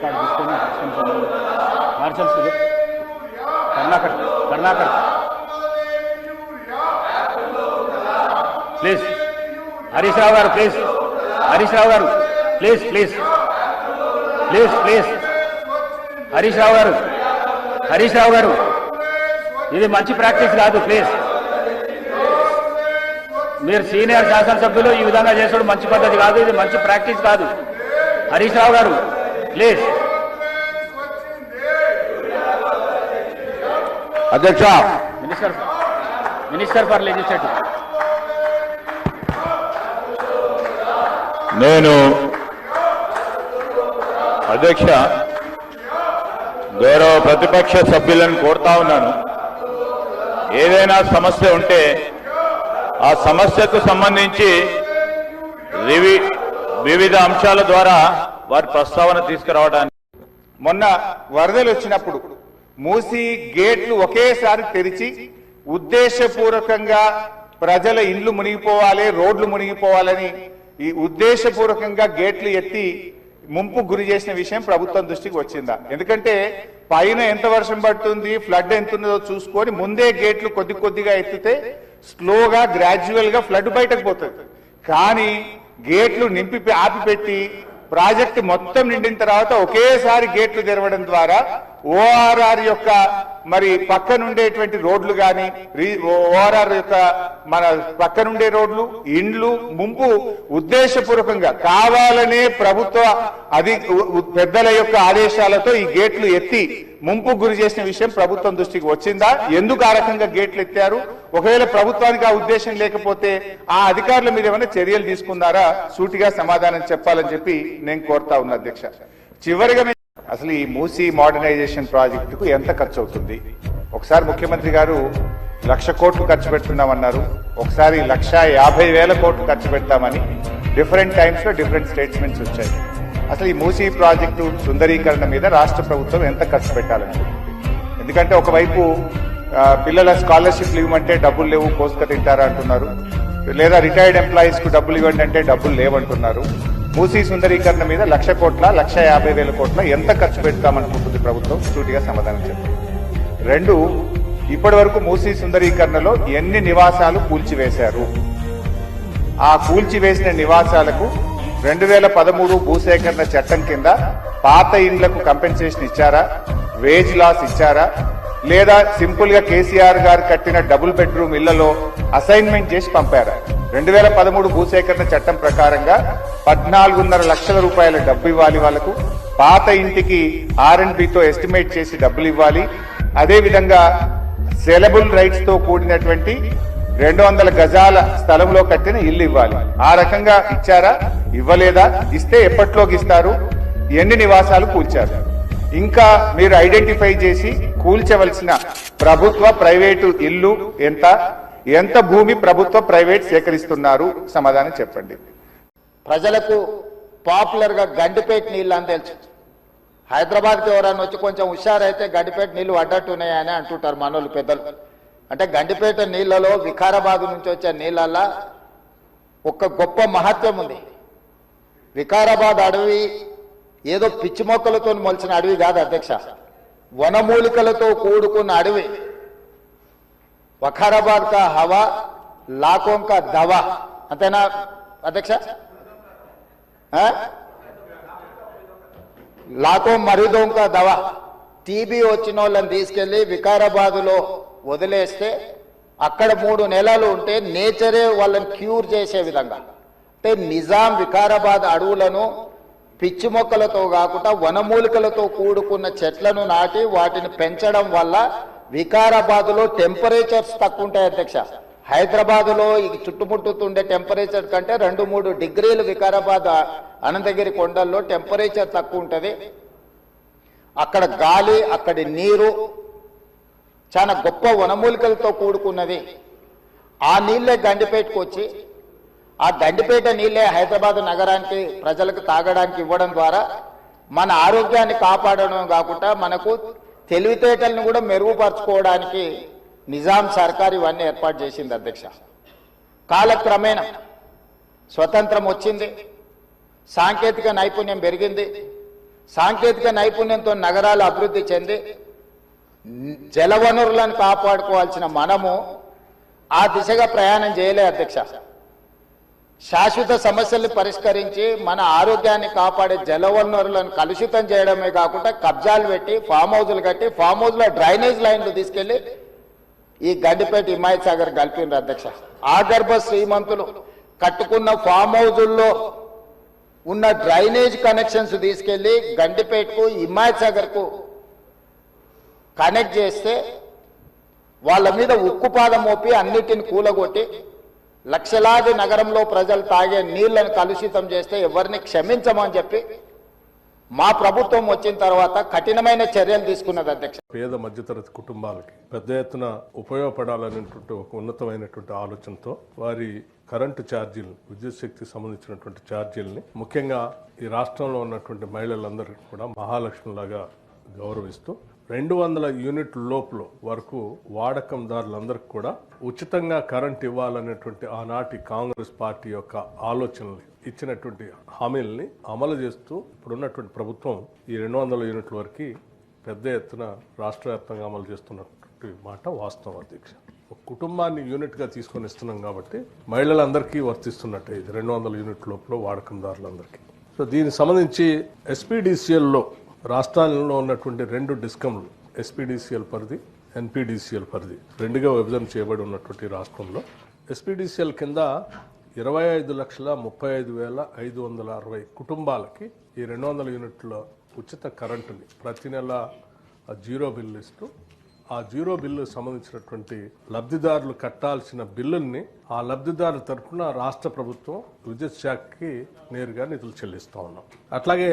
Card తీసుకొని marshals Karunakar Karunakar please Harish Rao garu please Harish Rao garu please please please please Harish Rao garu Harish Rao గారు ఇది మంచి ప్రాక్టీస్ కాదు ప్లీజ్ మీరు సీనియర్ శాసనసభ్యులు ఈ విధంగా చేసడం మంచి పద్ధతి కాదు ఇది మంచి ప్రాక్టీస్ కాదు హరీష్ రావు గారు ప్లీజ్ అధ్యక్ష మినిస్టర్ ఫర్ లెజిస్లేటివ్ నేను అధ్యక్ష గౌరవ ప్రతిపక్ష సభ్యులను కోరుతా ఉన్నాను ఏదైనా సమస్య ఉంటే ఆ సమస్యకు సంబంధించి వివిధ అంశాల ద్వారా వారి ప్రస్తావన తీసుకురావడానికి మొన్న వరదలు వచ్చినప్పుడు మూసి గేట్లు ఒకేసారి తెరిచి ఉద్దేశపూర్వకంగా ప్రజల ఇండ్లు మునిగిపోవాలి రోడ్లు మునిగిపోవాలని ఈ ఉద్దేశపూర్వకంగా గేట్లు ఎత్తి ముంపు గురి చేసిన విషయం ప్రభుత్వం దృష్టికి వచ్చిందా? ఎందుకంటే పైన ఎంత వర్షం పడుతుంది ఫ్లడ్ ఎంత ఉన్నదో చూసుకొని ముందే గేట్లు కొద్ది కొద్దిగా ఎత్తితే స్లోగా గ్రాడ్యువల్ గా ఫ్లడ్ బయటకు పోతుంది. కానీ గేట్లు నింపి ఆపిపెట్టి ప్రాజెక్టు మొత్తం నిండిన తర్వాత ఒకేసారి గేట్లు తెరవడం ద్వారా ఓఆర్ఆర్ యొక్క మరి పక్కనుండేటువంటి రోడ్లు కానీ ఓఆర్ఆర్ యొక్క మన పక్కనుండే రోడ్లు ఇండ్లు ముంపు ఉద్దేశపూర్వకంగా కావాలనే ప్రభుత్వ పెద్దల యొక్క ఆదేశాలతో ఈ గేట్లు ఎత్తి ముంపు గురి చేసిన విషయం ప్రభుత్వం దృష్టికి వచ్చిందా? ఎందుకు ఆ రకంగా గేట్లు ఎత్తారు? ఒకవేళ ప్రభుత్వానికి ఆ ఉద్దేశం లేకపోతే ఆ అధికారుల మీద ఏమైనా చర్యలు తీసుకున్నారా? సూటిగా సమాధానం చెప్పాలని చెప్పి నేను కోరుతా ఉన్నా అధ్యక్ష. చివరిగా అసలు ఈ మూసీ మోడర్నైజేషన్ ప్రాజెక్టుకు ఎంత ఖర్చు అవుతుంది? ఒకసారి ముఖ్యమంత్రి గారు 1,00,000 కోట్లు ఖర్చు పెడుతున్నామన్నారు, ఒకసారి 1,50,000 కోట్లు ఖర్చు పెడతామని డిఫరెంట్ టైమ్స్ లో డిఫరెంట్ స్టేట్మెంట్స్ వచ్చాయి. అసలు ఈ మూసీ ప్రాజెక్టు సుందరీకరణ మీద రాష్ట్ర ప్రభుత్వం ఎంత ఖర్చు పెట్టాలనుకుంటుంది? ఎందుకంటే ఒకవైపు పిల్లల స్కాలర్షిప్లు ఇవ్వమంటే డబ్బులు లేవు కోసుక తింటారా అంటున్నారు, లేదా రిటైర్డ్ ఎంప్లాయీస్ కు డబ్బులు ఇవ్వండి అంటే డబ్బులు లేవంటున్నారు. మూసీ సుందరీకరణ మీద 1,00,000 కోట్ల 1,50,000 కోట్ల ఎంత ఖర్చు పెడతామనుకుంటుంది ప్రభుత్వం? సూటిగా సమాధానం చెప్పండి. 2, ఇప్పటి వరకు మూసీ సుందరీకరణలో ఎన్ని నివాసాలు కూల్చివేశారు? ఆ కూల్చివేసిన నివాసాలకు 2013 భూసేకరణ చట్టం కింద పాత ఇండ్లకు కంపెన్సేషన్ ఇచ్చారా? వేజ్ లాస్ ఇచ్చారా? లేదా సింపుల్ గా కేసీఆర్ గారు కట్టిన డబుల్ బెడ్రూమ్ ఇళ్లలో అసైన్మెంట్ చేసి పంపారా? 2013 భూసేకరణ చట్టం ప్రకారంగా 14.5 లక్షల రూపాయల డబ్బు ఇవ్వాలి వాళ్లకు. పాత ఇంటికి R&Bతో ఎస్టిమేట్ చేసి డబ్బులు ఇవ్వాలి. అదేవిధంగా సెలబుల్ రైట్స్ తో కూడినటువంటి 200 గజాల స్థలంలో కట్టిన ఇల్లు ఇవ్వాలి. ఆ రకంగా ఇచ్చారా? ఇవ్వలేదా? ఇస్తే ఎప్పట్లోకి ఇస్తారు? ఎన్ని నివాసాలు కూల్చారు? ఇంకా మీరు ఐడెంటిఫై చేసి కూల్చవలసిన ప్రభుత్వ ప్రైవేటు ఇల్లు ఎంత భూమి ప్రభుత్వ ప్రైవేట్ సేకరిస్తున్నారు? సమాధానం చెప్పండి. ప్రజలకు పాపులర్ గా గండిపేట నీళ్ళు అని తెలుసు. హైదరాబాద్కి ఎవరైనా వచ్చి కొంచెం హుషారైతే గండిపేట నీళ్లు అడ్డట్టున్నాయని అంటుంటారు మనోళ్ళు పెద్దలు. అంటే గండిపేట నీళ్లలో వికారాబాద్ నుంచి వచ్చే నీళ్ళల్లో ఒక గొప్ప మహత్వం ఉంది. వికారాబాద్ అడవి ఏదో పిచ్చి మొక్కలతో మొలిచిన అడవి కాదు అధ్యక్ష, వనమూలికలతో కూడుకున్న అడవి. వఖారాబాద్ కా హవా లాఖోం కా దవా, అంతేనా అధ్యక్ష? లాఖోం మరీదోం కా దవా. టీబీ వచ్చిన వాళ్ళని తీసుకెళ్లి వికారాబాద్లో వదిలేస్తే అక్కడ 3 నెలలు ఉంటే నేచరే వాళ్ళని క్యూర్ చేసే విధంగా. అంటే నిజాం వికారాబాద్ అడవులను పిచ్చి మొక్కలతో కాకుండా వనమూలికలతో కూడుకున్న చెట్లను నాటి వాటిని పెంచడం వల్ల వికారాబాద్లో టెంపరేచర్స్ తక్కువ ఉంటాయి అధ్యక్ష. హైదరాబాద్లో ఈ చుట్టుముట్టుతుండే టెంపరేచర్ కంటే 2-3 డిగ్రీలు వికారాబాద్ అనంతగిరి కొండల్లో టెంపరేచర్ తక్కువ ఉంటుంది. అక్కడ గాలి, అక్కడి నీరు చాలా గొప్ప వనమూలికలతో కూడుకున్నది. ఆ నీళ్ళే గండిపేటకు వచ్చి ఆ గండిపేట నీళ్ళే హైదరాబాద్ నగరానికి ప్రజలకు తాగడానికి ఇవ్వడం ద్వారా మన ఆరోగ్యాన్ని కాపాడడం కాకుండా మనకు తెలివితేటలను కూడా మెరుగుపరచుకోవడానికి నిజాం సర్కార్ ఇవన్నీ ఏర్పాటు చేసింది అధ్యక్ష. కాలక్రమేణా స్వతంత్రం వచ్చింది, సాంకేతిక నైపుణ్యం పెరిగింది, సాంకేతిక నైపుణ్యంతో నగరాలు అభివృద్ధి చెంది జలవనరులను కాపాడుకోవాల్సిన మనము ఆ దిశగా ప్రయాణం చేయలే అధ్యక్ష. శాశ్వత సమస్యల్ని పరిష్కరించి మన ఆరోగ్యాన్ని కాపాడే జలవనరులను కలుషితం చేయడమే కాకుండా కబ్జాలు పెట్టి ఫామ్ హౌజులు కట్టి ఫామ్ హౌజ్లో డ్రైనేజ్ లైన్లు తీసుకెళ్లి ఈ గండిపేట హిమాయత్ సాగర్ కలిపినారు అధ్యక్ష. ఆగర్భ శ్రీమంతులు కట్టుకున్న ఫామ్ హౌజుల్లో ఉన్న డ్రైనేజ్ కనెక్షన్స్ తీసుకెళ్లి గండిపేటకు హిమాయత్ సాగర్కు కనెక్ట్ చేస్తే వాళ్ళ మీద ఉక్కుపాదం మోపి అన్నిటిని కూలగొట్టి లక్షలాది నగరంలో ప్రజలు తాగే నీళ్లను కలుషితం చేస్తే ఎవరిని క్షమించమని చెప్పి మా ప్రభుత్వం వచ్చిన తర్వాత కఠినమైన చర్యలు తీసుకున్నది అధ్యక్ష. పేద మధ్యతరగతి కుటుంబాలకి పెద్ద ఎత్తున ఉపయోగపడాలనేటువంటి ఒక ఉన్నతమైనటువంటి ఆలోచనతో వారి కరెంటు ఛార్జీలు, విద్యుత్ శక్తికి సంబంధించినటువంటి ఛార్జీలని ముఖ్యంగా ఈ రాష్ట్రంలో ఉన్నటువంటి మహిళలందరికీ కూడా మహాలక్ష్మిలాగా గౌరవిస్తూ 200 యూనిట్ల లోపల వరకు వాడకందారులందరికీ కూడా ఉచితంగా కరెంట్ ఇవ్వాలనేటువంటి ఆనాటి కాంగ్రెస్ పార్టీ యొక్క ఆలోచనలు ఇచ్చినటువంటి హామీలని అమలు చేస్తూ ఇప్పుడున్నటువంటి ప్రభుత్వం ఈ 200 యూనిట్ల వరకు పెద్ద ఎత్తున రాష్ట్ర వ్యాప్తంగా అమలు చేస్తున్నటువంటి మాట వాస్తవం అధ్యక్ష. ఒక కుటుంబాన్ని యూనిట్గా తీసుకొని ఇస్తున్నాం కాబట్టి మహిళలందరికీ వర్తిస్తున్నట్టే ఇది 200 యూనిట్ల లోపల వాడకందారులందరికీ. సో దీనికి సంబంధించి ఎస్పీడీసీఎల్లో రాష్ట్రాలలో ఉన్నటువంటి 2 డిస్కంలు ఎస్పీడీసీఎల్ పరిధి, ఎన్పీడీసీఎల్ పరిధి 2గా విభజన చేయబడి ఉన్నటువంటి రాష్ట్రంలో ఎస్పీడీసీఎల్ కింద 25,35,560 కుటుంబాలకి ఈ 200 యూనిట్ల ఉచిత కరెంటుని ప్రతి నెల జీరో బిల్లు ఇస్తూ ఆ జీరో బిల్లు సంబంధించినటువంటి లబ్ధిదారులు కట్టాల్సిన బిల్లుల్ని ఆ లబ్ధిదారుల తరఫున రాష్ట్ర ప్రభుత్వం విద్యుత్ శాఖకి నేరుగా నిధులు చెల్లిస్తూ ఉన్నాం. అట్లాగే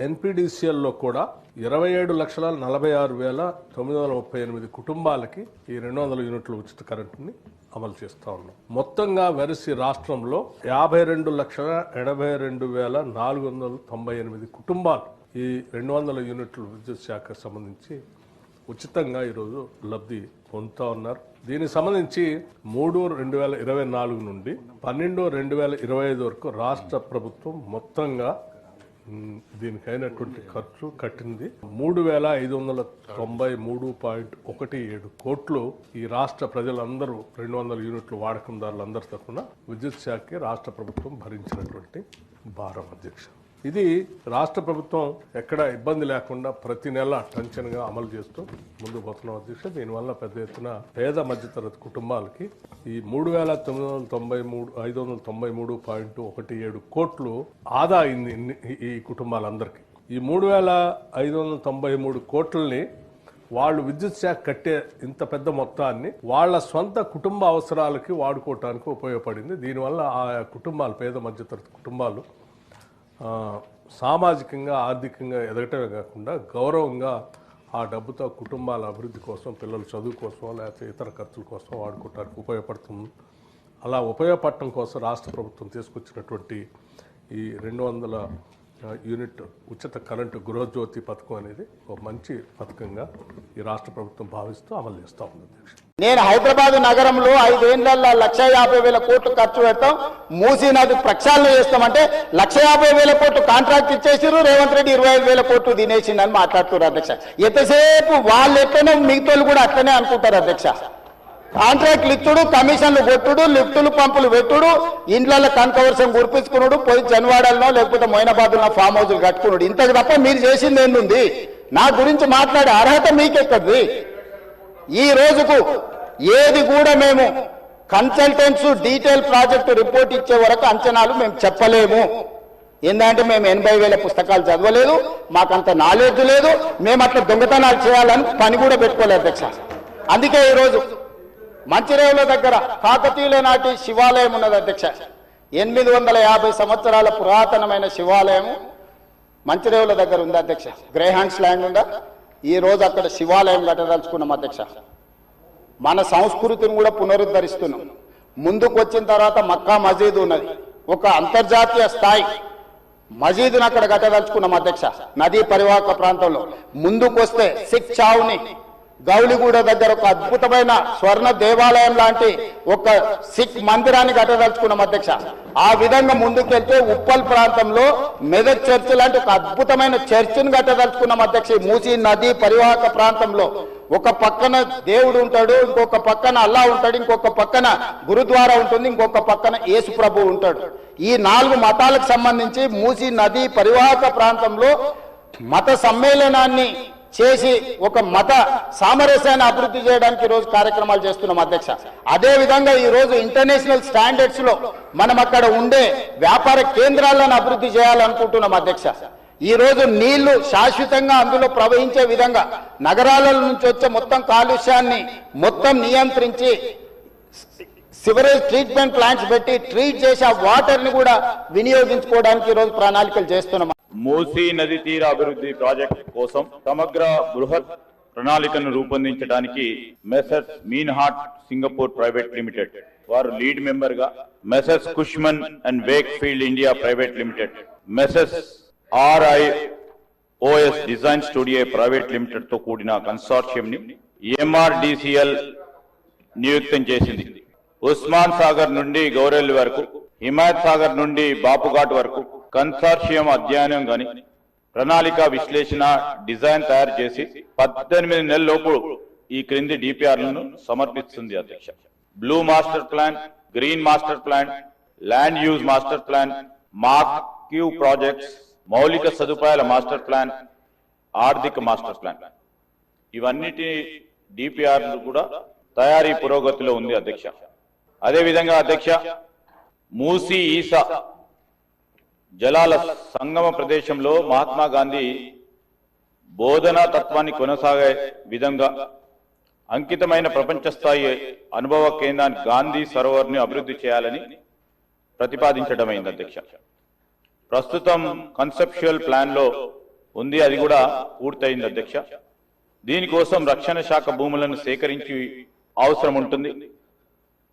ఎన్పీడీసీఎల్లో కూడా 27,46,938 కుటుంబాలకి ఈ 200 యూనిట్ల ఉచిత కరెంటుని అమలు చేస్తూ ఉన్నాం. మొత్తంగా వెరసి రాష్ట్రంలో 52,82,498 కుటుంబాలు ఈ 200 యూనిట్ల విద్యుత్ శాఖకు సంబంధించి ఉచితంగా ఈరోజు లబ్ధి పొందుతూ ఉన్నారు. దీనికి సంబంధించి 3/2024 నుండి 12/2025 వరకు రాష్ట్ర ప్రభుత్వం మొత్తంగా దీనికైనటువంటి ఖర్చు కట్టింది 3,593.17 కోట్లు. ఈ రాష్ట్ర ప్రజలందరూ 200 యూనిట్లు వాడకందారులందరి తరఫున విద్యుత్ శాఖకి రాష్ట్ర ప్రభుత్వం భరించినటువంటి భారం అధ్యక్ష. ఇది రాష్ట్ర ప్రభుత్వం ఎక్కడ ఇబ్బంది లేకుండా ప్రతి నెల టెన్షన్గా అమలు చేస్తూ ముందుకు పోతున్నాం అధ్యక్ష. దీనివల్ల పెద్ద ఎత్తున పేద మధ్యతరగతి కుటుంబాలకి ఈ 3,593.17 కోట్లు ఆదా అయింది ఈ కుటుంబాలందరికీ. ఈ 3,593 కోట్లని వాళ్ళు విద్యుత్ శాఖ కట్టే ఇంత పెద్ద మొత్తాన్ని వాళ్ళ సొంత కుటుంబ అవసరాలకి వాడుకోవటానికి ఉపయోగపడింది. దీనివల్ల ఆ కుటుంబాలు, పేద మధ్యతరగతి కుటుంబాలు సామాజికంగా, ఆర్థికంగా ఎదగటమే కాకుండా గౌరవంగా ఆ డబ్బుతో కుటుంబాల అభివృద్ధి కోసం, పిల్లల చదువు కోసం, లేకపోతే ఇతర ఖర్చుల కోసం వాడుకోవడానికి ఉపయోగపడుతుంది. అలా ఉపయోగపడటం కోసం రాష్ట్ర ప్రభుత్వం తీసుకొచ్చినటువంటి ఈ 200 యూనిట్ ఉచిత కరెంటు గృహజ్యోతి పథకం అనేది ఒక మంచి పథకంగా ఈ రాష్ట్ర ప్రభుత్వం భావిస్తూ అమలు చేస్తూ ఉంది అధ్యక్ష. నేను హైదరాబాద్ నగరంలో 5 ఏళ్లలో 1,50,000 కోట్లు ఖర్చు పెడతాం, మూసీ నది ప్రక్షాళన చేస్తామంటే 1,50,000 కోట్లు కాంట్రాక్ట్ ఇచ్చేసారు. రేవంత్ రెడ్డి 25,000 కోట్లు తినేసిందని మాట్లాడుతున్నారు అధ్యక్ష. ఎంతసేపు వాళ్ళు ఎట్లనో మిగతాలు కూడా అట్లనే అనుకుంటారు అధ్యక్ష. కాంట్రాక్ట్లు ఇచ్చుడు, కమిషన్లు కొట్టుడు, లిఫ్టులు పంపులు పెట్టుడు, ఇండ్ల కనకవర్షం కురిపించుకున్నాడు, పోయి జన్వాడలనో లేకపోతే మొయినాబాద్లో ఫామ్ హౌజులు కట్టుకున్నాడు. ఇంతకు తప్ప మీరు చేసింది ఏంది? నా గురించి మాట్లాడే అర్హత మీకెక్కడిది? ఈ రోజుకు ఏది కూడా మేము కన్సల్టెంట్స్ డీటెయిల్ ప్రాజెక్టు రిపోర్ట్ ఇచ్చే వరకు అంచనాలు మేము చెప్పలేము. ఏంటంటే మేము 80,000 పుస్తకాలు చదవలేదు, మాకంత నాలెడ్జ్ లేదు, మేము అట్లా దొంగతనాలు చేయాలని పని కూడా పెట్టుకోలేదు అధ్యక్ష. అందుకే ఈరోజు మంచిరేవుల దగ్గర కాకతీయుల నాటి శివాలయం ఉన్నది అధ్యక్ష. 850 సంవత్సరాల పురాతనమైన శివాలయం మంచిరేవుల దగ్గర ఉంది అధ్యక్ష. గ్రేహాండ్స్ ల్యాండ్ ఉందా? ఈ రోజు అక్కడ శివాలయం కట్టదలుచుకున్నాం అధ్యక్ష. మన సంస్కృతిని కూడా పునరుద్ధరిస్తున్నాం. ముందుకు వచ్చిన తర్వాత మక్కా మసీద్ ఉన్నది, ఒక అంతర్జాతీయ స్థాయి మసీదును అక్కడ కట్టదలుచుకున్నాం అధ్యక్ష. నదీ పరివాహక ప్రాంతంలో ముందుకు వస్తే సిక్ చావుని గౌలిగూడ దగ్గర ఒక అద్భుతమైన స్వర్ణ దేవాలయం లాంటి ఒక సిక్ మందిరాన్ని కట్టదలుచుకున్నాం అధ్యక్ష. ఆ విధంగా ముందుకెళ్తే ఉప్పల్ ప్రాంతంలో మెదక్ చర్చ్ లాంటి ఒక అద్భుతమైన చర్చిని కట్టదలుచుకున్నాం అధ్యక్ష. మూసీ నది పరివాహక ప్రాంతంలో ఒక పక్కన దేవుడు ఉంటాడు, ఇంకొక పక్కన అల్లా ఉంటాడు, ఇంకొక పక్కన గురుద్వారా ఉంటుంది, ఇంకొక పక్కన యేసు ప్రభు ఉంటాడు. ఈ 4 మతాలకు సంబంధించి మూసీ నది పరివాహక ప్రాంతంలో మత సమ్మేళనాన్ని చేసి ఒక మత సామరస్యాన్ని అభివృద్ధి చేయడానికి ఈ రోజు కార్యక్రమాలు చేస్తున్నాం అధ్యక్ష. అదే విధంగా ఈ రోజు ఇంటర్నేషనల్ స్టాండర్డ్స్ లో మనం అక్కడ ఉండే వ్యాపార కేంద్రాలను అభివృద్ధి చేయాలనుకుంటున్నాం అధ్యక్ష. ఈ రోజు నీళ్లు శాశ్వతంగా అందులో ప్రవహించే విధంగా నగరాల నుంచి వచ్చే మొత్తం కాలుష్యాన్ని మొత్తం నియంత్రించి సివరేజ్ ట్రీట్మెంట్ ప్లాంట్స్ పెట్టి ట్రీట్ చేసి ఆ వాటర్ ని కూడా వినియోగించుకోవడానికి ఈ రోజు ప్రణాళికలు చేస్తున్నాం. మూసీ నది తీర అభివృద్ధి ప్రాజెక్ట్ కోసం సమగ్ర బృహత్ ప్రణాళికను రూపొందించడానికి Messrs Meinhardt Singapore private limited lead లీడ్ మెంబర్ గా, Messrs Cushman and Wakefield India private limited, Messrs RIOS design studio private limited తో కూడిన కన్సార్షియం ని MRDCL నియుక్తం చేసింది. ఉస్మాన్ సాగర్ నుండి గౌరెల్లి వరకు, హిమాయత్ సాగర్ నుండి బాపుఘాట్ వరకు కన్సార్షియం అధ్యయనం గాని ప్రణాళిక విశ్లేషణ డిజైన్ తయారు చేసి 18 నెలల్లోపు ఈ క్రింది డిపిఆర్లను సమర్పిస్తుంది అధ్యక్ష. Blue master plan, green master plan, land use master plan, marquee projects, మౌలిక సదుపాయాల మాస్టర్ ప్లాన్, ఆర్థిక మాస్టర్ ప్లాన్, ఇవన్నిటి డిపిఆర్లు కూడా తయారీ పురోగతిలో ఉంది అధ్యక్ష. అదేవిధంగా అధ్యక్ష, మూసీ ఈసా జలాల సంగమ ప్రదేశంలో మహాత్మా గాంధీ బోధనా తత్వాన్ని కొనసాగే విధంగా అంకితమైన ప్రపంచ స్థాయి అనుభవ కేంద్రాన్ని గాంధీ సరోవర్ని అభివృద్ధి చేయాలని ప్రతిపాదించడమైంది అధ్యక్ష. ప్రస్తుతం కన్సెప్చువల్ ప్లాన్ లో ఉంది, అది కూడా పూర్తయింది అధ్యక్ష. దీనికోసం రక్షణ శాఖ భూములను సేకరించి అవసరం ఉంటుంది.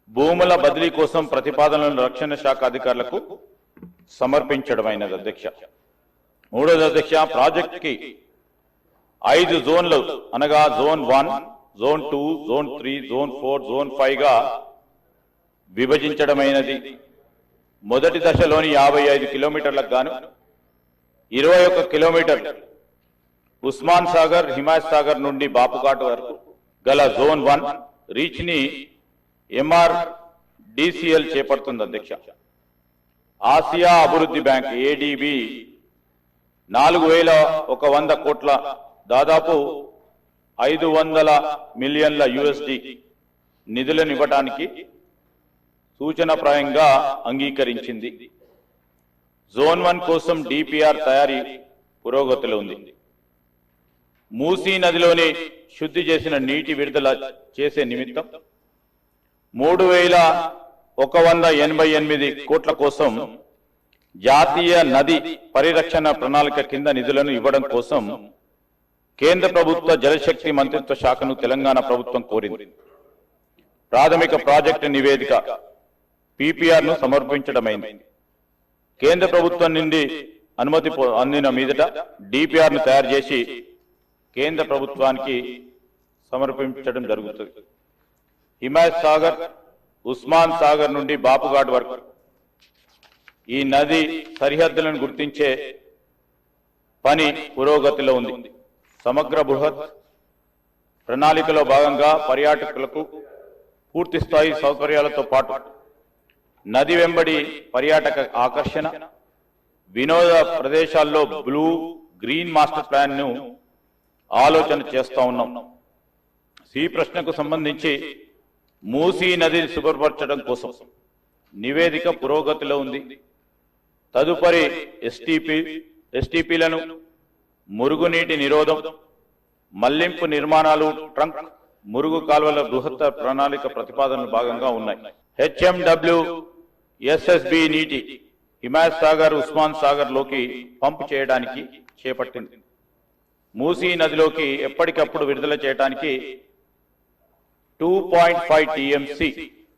భూముల బదిలీ కోసం ప్రతిపాదనలను రక్షణ శాఖ అధికారులకు సమర్పించడమైనది అధ్యక్ష. మూడోది అధ్యక్ష, ప్రాజెక్ట్ కి 5 జోన్లు అనగా zone 1, zone 2, zone 3, zone 4, zone 5 గా విభజించడమైనది. మొదటి దశలోని 55 కిలోమీటర్లకు గాను 21 కిలోమీటర్లు ఉస్మాన్ సాగర్, హిమాయత్ సాగర్ నుండి బాపుఘాట్ వరకు గల జోన్ 1 రీచ్ ని MRDCL చేపడుతుంది అధ్యక్ష. ఆసియా అభివృద్ధి బ్యాంక్ ADB 4100 కోట్ల దాదాపు 500 మిలియన్ల USD నిధులను ఇవ్వడానికి సూచనప్రాయంగా అంగీకరించింది. జోన్ 1 కోసం డిపిఆర్ తయారీ పురోగతిలో ఉంది. మూసీ నదిలోని శుద్ధి చేసిన నీటి విడుదల చేసే నిమిత్తం 3188 కోట్ల కోసం జాతీయ నది పరిరక్షణ ప్రణాళిక కింద నిధులను ఇవ్వడం కోసం కేంద్ర ప్రభుత్వ జలశక్తి మంత్రిత్వ శాఖను తెలంగాణ ప్రభుత్వం కోరింది. ప్రాథమిక ప్రాజెక్టు నివేదిక PPR ను సమర్పించడమైంది. కేంద్ర ప్రభుత్వం నుండి అనుమతి అందిన మీదట DPR ను తయారు చేసి కేంద్ర ప్రభుత్వానికి సమర్పించడం జరుగుతుంది. హిమాయత్ సాగర్, ఉస్మాన్ సాగర్ నుండి బాపుఘాట్ వరకు ఈ నది సరిహద్దులను గుర్తించే పని పురోగతిలో ఉంది. సమగ్ర బృహత్ ప్రణాళికలో భాగంగా పర్యాటకులకు పూర్తి స్థాయి సౌకర్యాలతో పాటు నది వెంబడి పర్యాటక ఆకర్షణ, వినోద ప్రదేశాల్లో బ్లూ గ్రీన్ మాస్టర్ ప్లాన్ ను ఆలోచన చేస్తా ఉన్నాం. ఈ ప్రశ్నకు సంబంధించి మూసీ నదిని శుభ్రపరచడం కోసం నివేదిక పురోగతిలో ఉంది. తదుపరి STPలను మురుగునీటి నిరోధం, మళ్లింపు నిర్మాణాలు, ట్రంక్ మురుగు కాల్వల బృహత్ ప్రణాళిక ప్రతిపాదనలు భాగంగా ఉన్నాయి. HMW SSB నీటి హిమాయత్ సాగర్, ఉస్మాన్ సాగర్ లోకి పంపు చేయడానికి చేపట్టింది. మూసీ నదిలోకి ఎప్పటికప్పుడు విడుదల చేయడానికి 2.5 TMC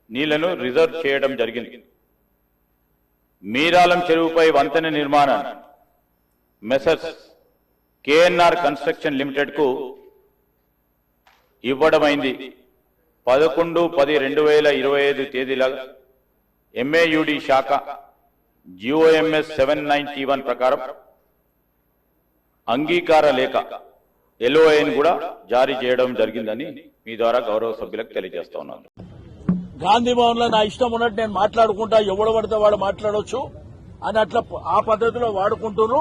నీళ్లను రిజర్వ్ చేయడం జరిగింది. మీరాలం చెరువుపై వంతెన నిర్మాణాన్ని మెసర్స్ KNR కన్స్ట్రక్షన్ లిమిటెడ్ కు ఇవ్వడమైంది. 11/10/2025 తేదీల MAUD శాఖ GOMS 791 ప్రకారం అంగీకార లేఖ LOIని కూడా జారీ చేయడం జరిగిందని మీ ద్వారా గౌరవ సభ్యులకు తెలియజేస్తా ఉన్నాను. గాంధీ భవన్ లో నా ఇష్టం ఉన్నట్టు నేను మాట్లాడుకుంటా, ఎవడు పడితే వాడు మాట్లాడొచ్చు అని అట్లా ఆ పద్ధతిలో వాడుకుంటున్నారు.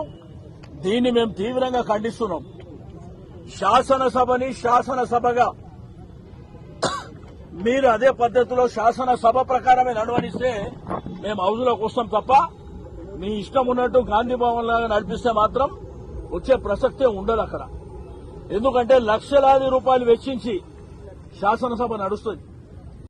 దీన్ని మేము తీవ్రంగా ఖండిస్తున్నాం. శాసనసభని శాసనసభగా మీరు అదే పద్ధతిలో శాసనసభ ప్రకారమే నడవనిస్తే మేము హౌజ్లోకి వస్తాం తప్ప మీ ఇష్టం ఉన్నట్టు గాంధీ భవన్ లాగా నడిపిస్తే మాత్రం వచ్చే ప్రసక్తే ఉండదు అక్కడ. ఎందుకంటే లక్షలాది రూపాయలు వెచ్చించి శాసనసభ నడుస్తుంది.